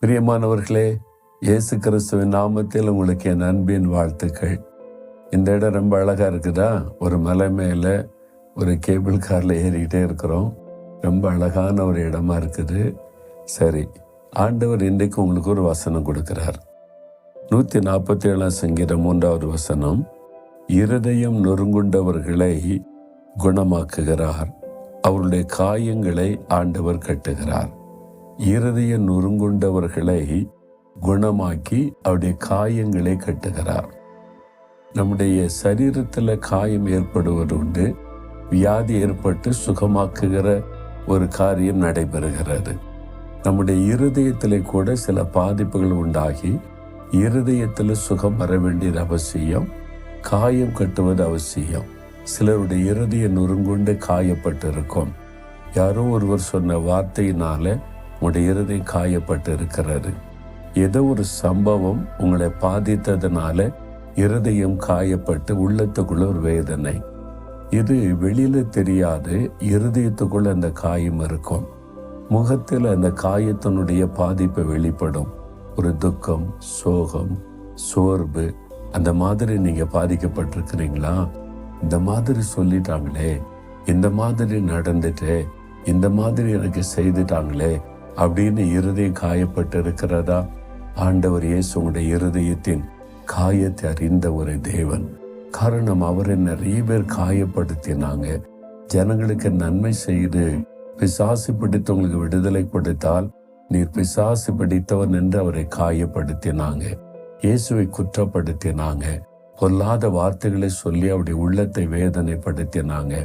பிரியமானவர்களே, இயேசு கிறிஸ்துவின் நாமத்தில் உங்களுக்கு என் அன்பின் வாழ்த்துக்கள். இந்த இடம் ரொம்ப அழகாக இருக்குதா? ஒரு மலை மேலே ஒரு கேபிள் காரில் ஏறிக்கிட்டே இருக்கிறோம். ரொம்ப அழகான ஒரு இடமா இருக்குது. சரி, ஆண்டவர் இன்றைக்கு உங்களுக்கு ஒரு வசனம் கொடுக்கிறார். 147 சங்கீதம் 3வது வசனம், இருதயம் நொறுங்குண்டவர்களை குணமாக்குகிறார், அவருடைய காயங்களை ஆண்டவர் கட்டுகிறார். இருதய நொறுங்குண்டவர்களை குணமாக்கி அவருடைய காயங்களை கட்டுகிறார். நம்முடைய சரீரத்தில் காயம் ஏற்படுவது உண்டு. வியாதி ஏற்பட்டு சுகமாக்குகிற ஒரு காரியம் நடைபெறுகிறது. நம்முடைய இருதயத்திலே கூட சில பாதிப்புகள் உண்டாகி இருதயத்தில் சுகம் வர வேண்டியது அவசியம். காயம் கட்டுவது அவசியம். சிலருடைய இருதய நொறுங்குண்டு காயப்பட்டு இருக்கும். யாரோ ஒருவர் சொன்ன வார்த்தையினால உங்களுடைய இருதயம் காயப்பட்டு இருக்கிறது. ஏதோ ஒரு சம்பவம் உங்களை பாதித்ததுனால இருதயம் காயப்பட்டு உள்ளத்துக்குள்ள ஒரு வேதனை. இது வெளியில தெரியாது, இருதயத்துக்குள்ள அந்த காயம் இருக்கும். முகத்தில் அந்த காயத்தினுடைய பாதிப்பு வெளிப்படும். ஒரு துக்கம், சோகம், சோர்வு, அந்த மாதிரி நீங்க பாதிக்கப்பட்டிருக்கிறீங்களா? இந்த மாதிரி சொல்லிட்டாங்களே, இந்த மாதிரி நடந்துட்டு, இந்த மாதிரி எனக்கு செய்துட்டாங்களே அப்படின்னு இருதயம் காயப்பட்டு இருக்கிறதா? ஆண்டவர் இயேசு உங்களுடைய இருதயத்தின் காயத்தை அறிந்த ஒரு தேவன். காரணம், அவரை நிறைய பேர் காயப்படுத்தினாங்க. ஜனங்களுக்கு நன்மை செய்து பிசாசு பிடித்தவங்களுக்கு விடுதலை கொடுத்தால் நீர் பிசாசு பிடித்தவன் என்று அவரை காயப்படுத்தினாங்க. இயேசுவை குற்றப்படுத்தினாங்க. பொல்லாத வார்த்தைகளை சொல்லி அவருடைய உள்ளத்தை வேதனைப்படுத்தினாங்க.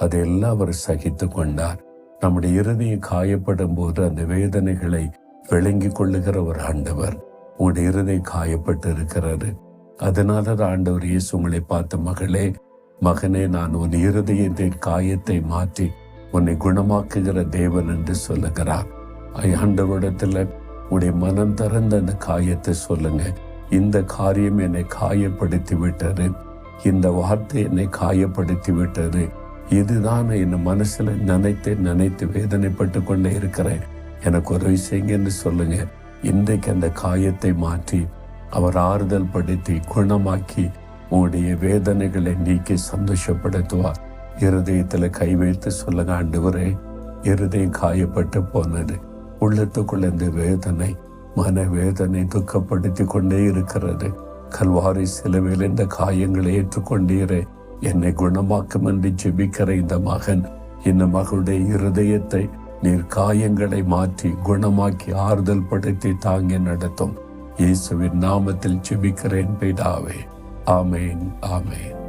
அதையெல்லாம் அவர் சகித்து கொண்டார். நம்முடைய இருதயம் காயப்படும் போது அந்த வேதனைகளை விளங்கி கொள்ளுகிற ஒரு ஆண்டவர். உங்களுடைய இருதயம் காயப்பட்டு இருக்கிறது. அதனால தான் ஆண்டவர் இயேசு உங்களை பார்த்த, மகளே, மகனே, நான் உன் இருதயத்தின் காயத்தை மாற்றி உன்னை குணமாக்குகிற தேவன் என்று சொல்லுகிறார். ஆண்டவரிடத்துல உங்களுடைய மனம் திறந்த அந்த காயத்தை சொல்லுங்க. இந்த காரியம் என்னை காயப்படுத்தி விட்டது, இந்த வார்த்தை என்னை காயப்படுத்தி விட்டது, இதுதான் என் மனசுல நினைத்து வேதனைப்பட்டு கொண்டே இருக்கிறேன், எனக்கு உதவி செய்யுங்க என்று சொல்லுங்க. இன்றைக்கு அந்த காயத்தை மாற்றி அவர் ஆறுதல் படுத்தி குணமாக்கி உங்களுடைய வேதனைகளை நீக்கி சந்தோஷப்படுத்துவார். இருதயத்துல கை வைத்து சொல்லுங்க, ஆண்டவரே, இருதயம் காயப்பட்டு போனது, உள்ளத்துக்குள்ள இந்த வேதனை, மன வேதனை துக்கப்படுத்தி கொண்டே இருக்கிறது. கல்வாரி சிலுவையில் இந்த காயங்களை ஏற்றுக்கொண்டீரே, என்னை குணமாக்கும் என்று ஜெபிக்கிற இந்த மகன், இந்த மகளுடைய இருதயத்தை நீர் காயங்களை மாற்றி குணமாக்கி ஆறுதல் படுத்தி தாங்கி நடத்தும். இயேசுவின் நாமத்தில் ஜெபிக்கிறேன் பிதாவே. ஆமேன், ஆமேன்.